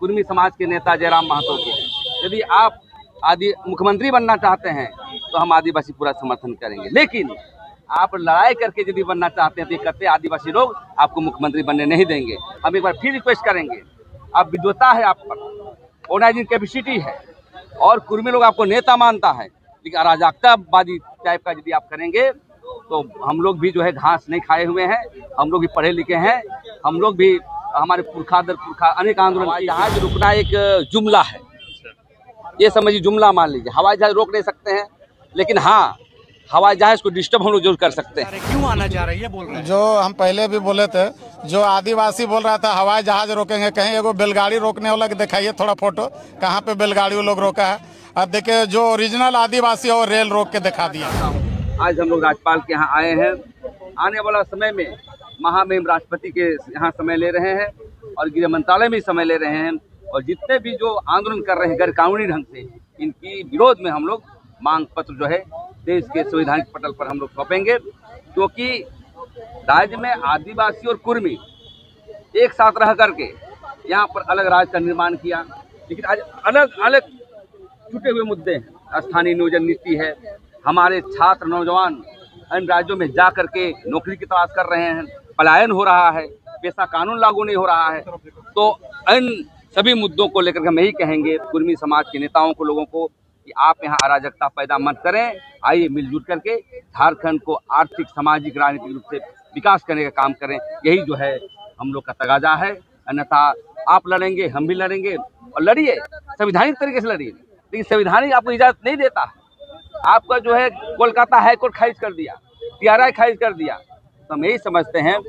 कुर्मी समाज के नेता जयराम महतो को। यदि आप मुख्यमंत्री बनना चाहते हैं तो हम आदिवासी पूरा समर्थन करेंगे, लेकिन आप लड़ाई करके यदि बनना चाहते हैं तो कहते आदिवासी लोग आपको मुख्यमंत्री बनने नहीं देंगे। हम एक बार फिर रिक्वेस्ट करेंगे, आप विद्वता है, आप पर ऑर्गेनाइजिंग कैपेसिटी है और कुर्मी लोग आपको नेता मानता है, लेकिन अराजकतावादी टाइप का यदि आप करेंगे तो हम लोग भी जो है घास नहीं खाए हुए हैं, हम लोग भी पढ़े लिखे हैं, हम लोग भी हमारे पुरखा दर पुरखा अनेक आंदोलन। जहाज रुकना एक जुमला है, ये समझिए जुमला मान लीजिए। हवाई जहाज रोक नहीं सकते हैं, लेकिन हाँ हवाई जहाज को डिस्टर्ब हम लोग जरूर कर सकते हैं। क्यों आना चाह रही है बोल रहे हैं? जो हम पहले भी बोले थे, जो आदिवासी बोल रहा था हवाई जहाज रोकेंगे, कहीं एगो बैलगाड़ी रोकने वाला दिखाइए थोड़ा फोटो, कहाँ पे बैलगाड़ी वो लोग रोका है। अब देखिए जो ओरिजिनल आदिवासी और रेल रोक के दिखा दिया। आज हम लोग राज्यपाल के यहाँ आए हैं। आने वाला समय में महामहिम राष्ट्रपति के यहाँ समय ले रहे हैं और गृह मंत्रालय में समय ले रहे हैं, और जितने भी जो आंदोलन कर रहे हैं गैर कानूनी ढंग से, इनकी विरोध में हम लोग मांग पत्र जो है देश के संवैधानिक पटल पर हम लोग सौंपेंगे, क्योंकि राज्य में आदिवासी और कुर्मी एक साथ रह करके यहाँ पर अलग राज्य का निर्माण किया, लेकिन आज अलग अलग छूटे हुए मुद्दे हैं। स्थानीय नियोजन नीति है, हमारे छात्र नौजवान अन्य राज्यों में जा करके नौकरी की तलाश कर रहे हैं, पलायन हो रहा है, पेशा कानून लागू नहीं हो रहा है। तो इन सभी मुद्दों को लेकर हम यही कहेंगे कुर्मी समाज के नेताओं को, लोगों को, कि आप यहाँ अराजकता पैदा मत करें। आइए मिलजुल करके झारखंड को आर्थिक, सामाजिक, राजनीतिक रूप से विकास करने का काम करें। यही जो है हम लोग का तगाजा है। अन्यथा आप लड़ेंगे, हम भी लड़ेंगे, और लड़िए संवैधानिक तरीके से लड़िए, लेकिन संविधानिक आपको इजाज़त नहीं देता है। आपका जो है कोलकाता हाई कोर्ट खारिज कर दिया, TRI खारिज कर दिया। तो हम यही समझते हैं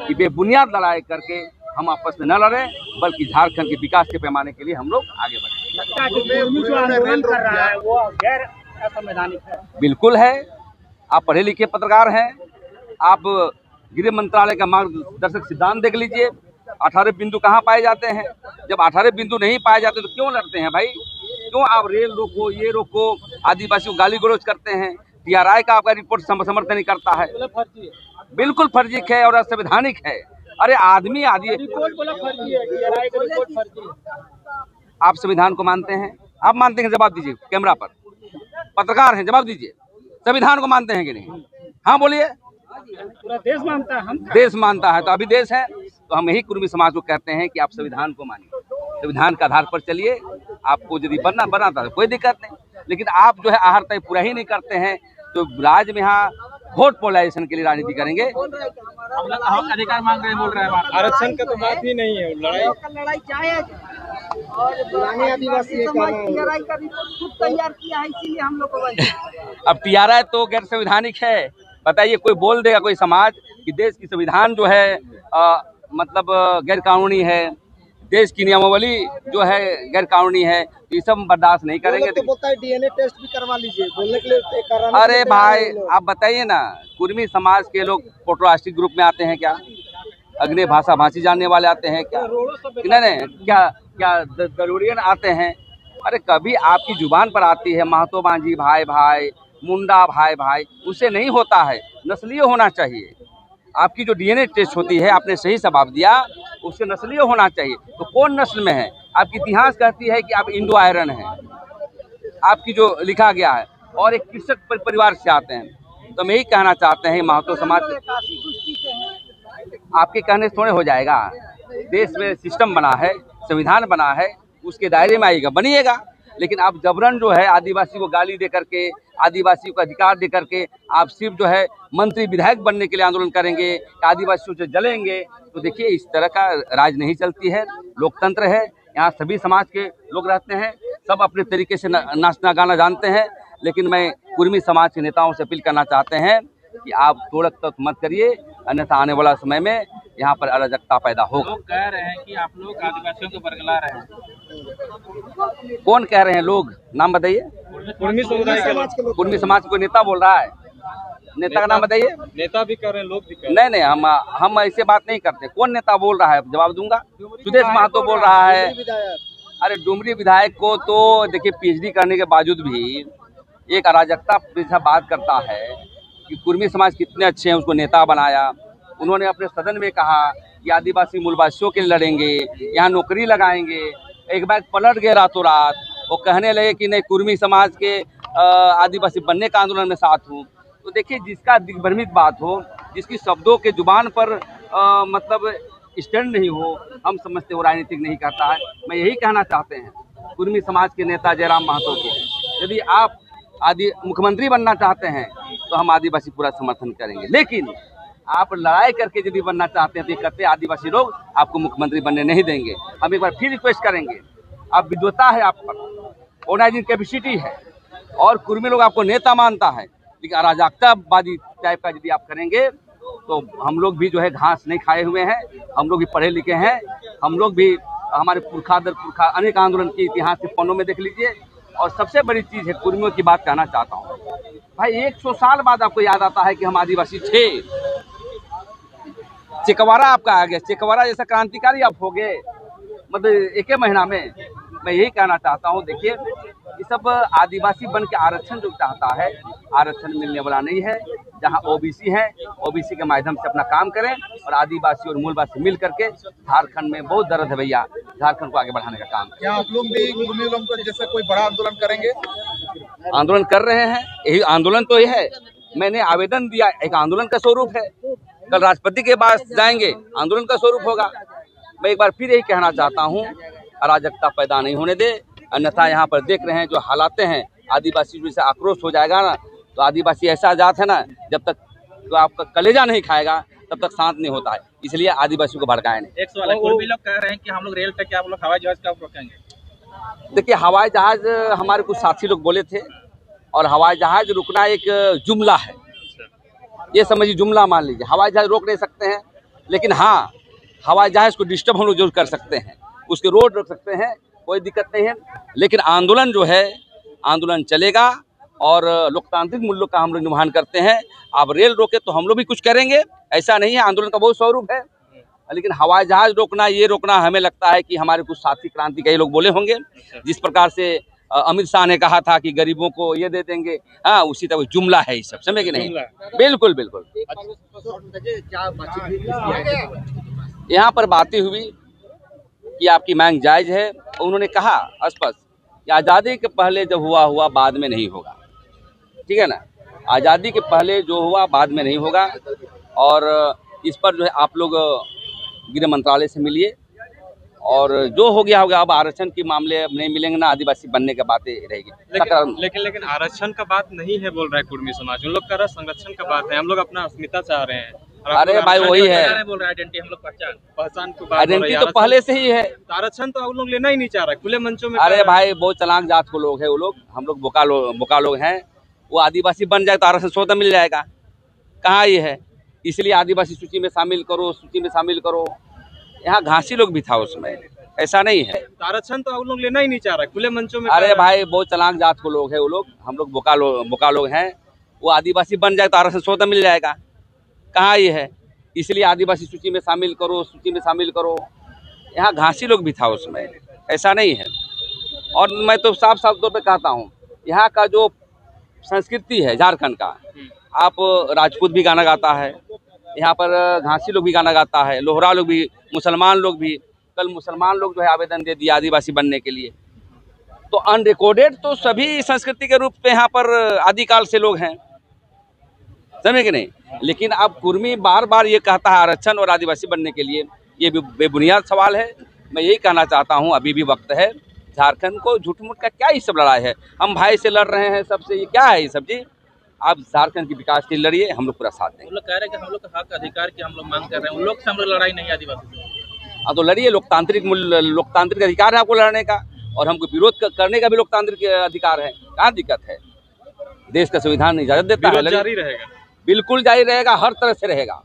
कि बेबुनियाद लड़ाई करके हम आपस में न लड़ें, बल्कि झारखंड के विकास के पैमाने के लिए हम लोग आगे बढ़ें। जो आंदोलन कर रहा है वो गैर असंवैधानिक है। बिल्कुल है। आप पढ़े लिखे पत्रकार हैं, आप गृह मंत्रालय का मार्गदर्शक सिद्धांत देख लीजिए। 18 बिंदु कहाँ पाए जाते हैं? जब 18 बिंदु नहीं पाए जाते तो क्यों लड़ते हैं भाई? क्यों आप रेल रोको, ये रोको, आदिवासी को गाली गलौज करते हैं? TRI का आपका रिपोर्ट समर्थन नहीं करता है, बिल्कुल फर्जी है और असंवैधानिक है। अरे आदमी आप संविधान को मानते हैं? आप मानते हैं? जवाब दीजिए कैमरा पर, पत्रकार हैं, जवाब दीजिए। संविधान को मानते हैं कि नहीं? हाँ बोलिए। पूरा देश मानता है, हम देश मानता है, तो अभी देश है। तो हम यही कुर्मी समाज को कहते हैं कि आप संविधान को मानिए, संविधान के आधार पर चलिए। आपको यदि बनना था कोई दिक्कत नहीं, लेकिन आप जो है आहार तय पूरा ही नहीं करते हैं तो राज्य में यहाँ वोट पोलराइजेशन के लिए राजनीति करेंगे। अधिकार मांग रहे हैं, बोल रहे हैं, आरक्षण का तो बात ही नहीं है। लड़ाई जायज और पुराने आदिवासी समाज TRI का रिपोर्ट खुद तैयार किया है, इसीलिए हम लोग को अब TRI तो गैर संवैधानिक है। बताइए, कोई बोल देगा कोई समाज कि देश की संविधान जो है मतलब गैर कानूनी है, देश की नियमावली जो है गैर कानूनी है, तो ये सब बर्दाश्त नहीं करेंगे। तो बोलता है DNA टेस्ट भी करवा लीजिए, बोलने के लिए। अरे भाई आप बताइए ना, कुर्मी समाज के लोग फोटोरास्टिक ग्रुप में आते हैं क्या? अग्नि भाषा भाषी जानने वाले आते हैं क्या? नहीं, क्या दरोड़ियन आते हैं? अरे कभी आपकी जुबान पर आती है महतो मांझी भाई भाई, मुंडा भाई भाई, उससे नहीं होता है। नस्लीय होना चाहिए। आपकी जो DNA टेस्ट होती है, आपने सही जवाब दिया, उससे नस्लीय होना चाहिए। तो कौन नस्ल में है? आपकी इतिहास कहती है कि आप इंडो आयरन हैं, आपकी जो लिखा गया है, और एक कृषक परिवार से आते हैं। तो हम यही कहना चाहते हैं महतो समाज, आपके कहने से थोड़े हो जाएगा। देश में सिस्टम बना है, संविधान बना है, उसके दायरे में आएगा, बनिएगा। लेकिन आप जबरन जो है आदिवासी को गाली दे करके, आदिवासी को अधिकार दे करके आप सिर्फ जो है मंत्री विधायक बनने के लिए आंदोलन करेंगे, आदिवासियों से जलेंगे, तो देखिए इस तरह का राज नहीं चलती है। लोकतंत्र है, यहाँ सभी समाज के लोग रहते हैं, सब अपने तरीके से नाचना गाना जानते हैं। लेकिन मैं कुर्मी समाज के नेताओं से अपील करना चाहते हैं कि आप तोड़क तक मत करिए, अन्यथा आने वाला समय में यहाँ पर अराजकता पैदा होगा। लोग कह रहे हैं कि आप लोग आदिवासियों को बरगला रहे हैं। कौन कह रहे हैं लोग? नाम बताइए। कुर्मी कुर्मी समाज को नेता बोल रहा है, नेता का नाम बताइए। नेता भी कर रहे हैं, लोग भी कर रहे हैं। नहीं, हम ऐसे बात नहीं करते। कौन नेता बोल रहा है? जवाब दूंगा। सुदेश महतो बोल रहा है। अरे डुमरी विधायक को तो देखिए PhD करने के बावजूद भी एक अराजकता जैसा बात करता है कि कुर्मी समाज कितने अच्छे हैं, उसको नेता बनाया। उन्होंने अपने सदन में कहा कि आदिवासी मूलवासियों के लिए लड़ेंगे, यहाँ नौकरी लगाएंगे। एक बार पलट गए रातों रात, वो कहने लगे कि नहीं कुर्मी समाज के आदिवासी बनने का आंदोलन में साथ हूँ। तो देखिए, जिसका दिग्भ्रमित बात हो, जिसकी शब्दों के जुबान पर मतलब स्टैंड नहीं हो, हम समझते वो राजनीतिक नहीं करता है। मैं यही कहना चाहते हैं कुर्मी समाज के नेता जयराम महतो को, यदि आप मुख्यमंत्री बनना चाहते हैं तो हम आदिवासी पूरा समर्थन करेंगे, लेकिन आप लड़ाई करके यदि बनना चाहते हैं तो कहते आदिवासी लोग आपको मुख्यमंत्री बनने नहीं देंगे। हम एक बार फिर रिक्वेस्ट करेंगे, आप विद्वता है, आप पर ऑर्गेनाइजिंग कैपेसिटी है और कुर्मी लोग आपको नेता मानता है, लेकिन अराजकतावादी टाइप का यदि आप करेंगे तो हम लोग भी जो है घास नहीं खाए हुए हैं, हम लोग भी पढ़े लिखे हैं, हम लोग भी हमारे पुरखा अनेक आंदोलन के इतिहास के पन्नों में देख लीजिए। और सबसे बड़ी चीज़ है, कुर्मियों की बात कहना चाहता हूँ भाई, 100 साल बाद आपको याद आता है कि हम आदिवासी थे। चेकवारा आपका आ गया, चेकवारा जैसा क्रांतिकारी आप हो गए मतलब एक ही महीना में। मैं यही कहना चाहता हूँ, देखिए ये सब आदिवासी बन के आरक्षण जो चाहता है, आरक्षण मिलने वाला नहीं है। जहाँ ओबीसी है, ओबीसी के माध्यम से अपना काम करें और आदिवासी और मूलवासी मिल करके झारखंड में बहुत दर्द है भैया, झारखंड को आगे बढ़ाने का काम। क्या आप लोग भी कुर्मी लोगों को जैसे कोई बड़ा आंदोलन करेंगे? आंदोलन कर रहे हैं, यही आंदोलन तो ये है। मैंने आवेदन दिया, एक आंदोलन का स्वरूप है, कल राष्ट्रपति के पास जाएंगे, आंदोलन का स्वरूप होगा। मैं एक बार फिर यही कहना चाहता हूँ, अराजकता पैदा नहीं होने दे, अन्यथा यहाँ पर देख रहे हैं जो हालात हैं, आदिवासी से आक्रोश हो जाएगा ना, तो आदिवासी ऐसा जात है ना, जब तक तो आपका कलेजा नहीं खाएगा तब तक शांत नहीं होता है, इसलिए आदिवासियों को भड़काए नहीं। एक सवाल है, कुर्मी लोग कह रहे हैं कि हम लोग रेल पे क्या आप लोग हवाई जहाज कब रोकेंगे? देखिए, हवाई जहाज हमारे कुछ साथी लोग बोले थे, और हवाई जहाज रुकना एक जुमला है, ये समझिए जुमला मान लीजिए। हवाई जहाज रोक नहीं सकते हैं, लेकिन हाँ हवाई जहाज को डिस्टर्ब हम लोग जरूर कर सकते हैं, उसके रोड रोक सकते हैं, कोई दिक्कत नहीं है। लेकिन आंदोलन जो है, आंदोलन चलेगा और लोकतांत्रिक मूल्यों का हम लोग निर्वहन करते हैं। आप रेल रोके तो हम लोग भी कुछ करेंगे, ऐसा नहीं है। आंदोलन का बहुत स्वरूप है, लेकिन हवाई जहाज रोकना, ये रोकना हमें लगता है कि हमारे कुछ साथी क्रांतिकारी लोग बोले होंगे, जिस प्रकार से अमित शाह ने कहा था कि गरीबों को ये दे देंगे, हाँ उसी तरह जुमला है ये सब, समझे कि नहीं? बिल्कुल बिल्कुल। यहाँ पर बातें हुई कि आपकी मांग जायज है, उन्होंने कहा स्पष्ट कि आज़ादी के पहले जब हुआ बाद में नहीं होगा, ठीक है ना। आज़ादी के पहले जो हुआ बाद में नहीं होगा, और इस पर जो है आप लोग गृह मंत्रालय से मिलिए, और जो हो गया होगा। अब आरक्षण के मामले अब नहीं मिलेंगे ना, आदिवासी बनने की बातें रहेगी। लेकिन आरक्षण का बात नहीं है बोल रहा है कुर्मी समाज, उन लोग का संरक्षण का बात है। हम लोग अपना अस्मिता चाह रहे हैं। अरे भाई वही है, बोल रहा है आइडेंटिटी, हम लोग पहचान को आइडेंटिटी तो पहले से ही है। आरक्षण तो आप लोग लेना ही नहीं चाह रहा है खुले मंचों में। अरे भाई बहुत चालाक जात को लोग है वो लोग, हम लोग बोका लोग हैं। वो आदिवासी बन जाए तो आरक्षण स्वतः मिल जाएगा, कहाँ ये है? इसलिए आदिवासी सूची में शामिल करो, सूची में शामिल करो। यहाँ घासी लोग भी था उसमें, ऐसा नहीं है। आरक्षण तो आप लोग लेना ही नहीं चाह रहा है खुले मंचों में। अरे भाई बहुत चालाक जात को लोग है वो लोग, हम लोग बोका लोग हैं। वो आदिवासी बन जाए तो आरक्षण स्वतः मिल जाएगा, कहाँ ये है? इसलिए आदिवासी सूची में शामिल करो, सूची में शामिल करो। यहाँ घासी लोग भी था उसमें, ऐसा नहीं है। और मैं तो साफ तौर पे कहता हूँ, यहाँ का जो संस्कृति है झारखंड का, आप राजपूत भी गाना गाता है, यहाँ पर घासी लोग भी गाना गाता है, लोहरा लोग भी, मुसलमान लोग भी। कल मुसलमान लोग जो है आवेदन दे दिया आदिवासी बनने के लिए। तो अनरिकॉर्डेड तो सभी संस्कृति के रूप में यहाँ पर आदिकाल से लोग हैं, समझे कि नहीं? लेकिन अब कुर्मी बार बार ये कहता है आरक्षण और आदिवासी बनने के लिए, ये भी बेबुनियाद सवाल है। मैं यही कहना चाहता हूँ, अभी भी वक्त है। झारखंड को झूठ मूठ का क्या ये सब लड़ाई है? हम भाई से लड़ रहे हैं सबसे, ये क्या है ये सब जी? आप झारखंड की विकास के लिए लड़िए, हम लोग पूरा साथ देंगे। वो लोग कह रहे हैं कि हम लोग का हक अधिकार की हम लोग मांग कर रहे हैं, उन लोग से हम लोग लड़ाई नहीं आदिवासी। हाँ तो लड़िए, लोकतांत्रिक अधिकार है आपको लड़ने का, और हमको विरोध करने का भी लोकतांत्रिक अधिकार है। कहाँ दिक्कत है? देश का संविधान इजाजत देता है। जारी रहेगा, बिल्कुल जारी रहेगा, हर तरह से रहेगा,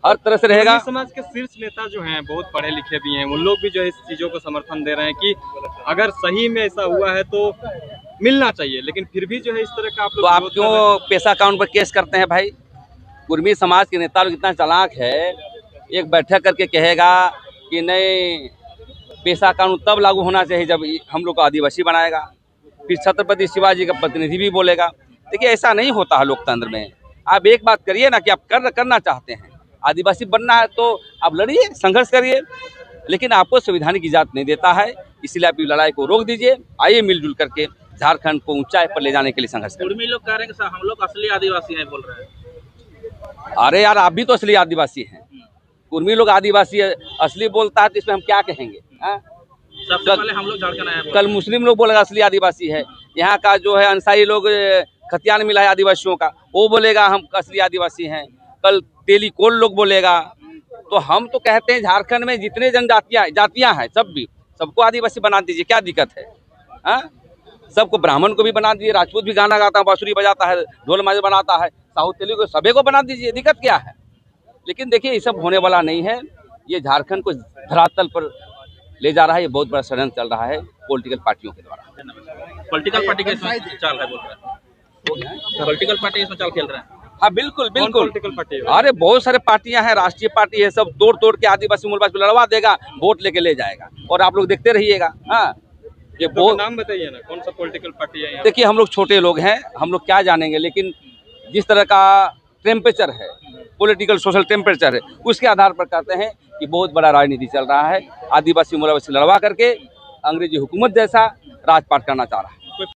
हर तरह से रहेगा। समाज के शीर्ष नेता जो हैं बहुत पढ़े लिखे भी हैं, उन लोग भी जो है इस चीजों को समर्थन दे रहे हैं कि अगर सही में ऐसा हुआ है तो मिलना चाहिए, लेकिन फिर भी जो है इस तरह का आप लोग। तो आप क्यों पैसा कानून पर केस करते हैं भाई? कुर्मी समाज के नेता लोग इतना चालाक है, एक बैठक करके कहेगा कि नहीं पैसा कानून तब लागू होना चाहिए जब हम लोग को आदिवासी बनाएगा, फिर छत्रपति शिवाजी का प्रतिनिधि भी बोलेगा। देखिए ऐसा नहीं होता है लोकतंत्र में। आप एक बात करिए ना कि आप करना चाहते हैं, आदिवासी बनना है तो आप लड़िए, संघर्ष करिए, लेकिन आपको संविधानिक इजाजत नहीं देता है, इसलिए आप लड़ाई को रोक दीजिए। आइए मिलजुल करके झारखंड को ऊंचाई पर ले जाने के लिए संघर्ष करें। कुर्मी लोग कह रहे हैं कि हम लोग असली आदिवासी हैं, बोल रहे हैं। अरे यार, आप भी तो असली आदिवासी हैं। कुर्मी लोग आदिवासी असली बोलता है तो इसमें हम क्या कहेंगे? सबसे पहले हम लोग झारखंड आए हैं, कल मुस्लिम लोग बोलेगा असली आदिवासी है। यहाँ का जो है अंसारी लोग खतियान मिला है आदिवासियों का, वो बोलेगा हम असली आदिवासी हैं। कल तेली कोल लोग बोलेगा। तो हम तो कहते हैं झारखंड में जितने जातियाँ हैं सबको आदिवासी बना दीजिए, क्या दिक्कत है? सबको, ब्राह्मण को भी बना दीजिए, राजपूत भी गाना गाता है, बांसुरी बजाता है, ढोल माजे बनाता है, साउथ तेलुगु सभी को बना दीजिए, दिक्कत क्या है? लेकिन देखिए, ये सब होने वाला नहीं है। ये झारखंड को धरातल पर ले जा रहा है। ये बहुत बड़ा षड्यंत्र चल रहा है पॉलिटिकल पार्टियों के द्वारा। पॉलिटिकल पार्टी के इसमें चाल है, बोल रहे हैं। पॉलिटिकल पार्टी इसमें चाल खेल रहे हैं। हाँ, बिल्कुल बिल्कुल। पॉलिटिकल पार्टी है? अरे बहुत सारे पार्टियां हैं, राष्ट्रीय पार्टी है, सब तोड़ के आदिवासी मूलवासी को लड़वा देगा, वोट लेके ले जाएगा और आप लोग देखते रहिएगा। हाँ, ये तो बहुत, नाम बताइए ना, कौन सा पॉलिटिकल पार्टी है? देखिए हम लोग छोटे लोग हैं, हम लोग क्या जानेंगे, लेकिन जिस तरह का टेम्परेचर है, पॉलिटिकल सोशल टेम्परेचर है, उसके आधार पर कहते हैं कि बहुत बड़ा राजनीति चल रहा है। आदिवासी मूलवासी लड़वा करके अंग्रेजी हुकूमत जैसा राजपाट करना चाह रहा है।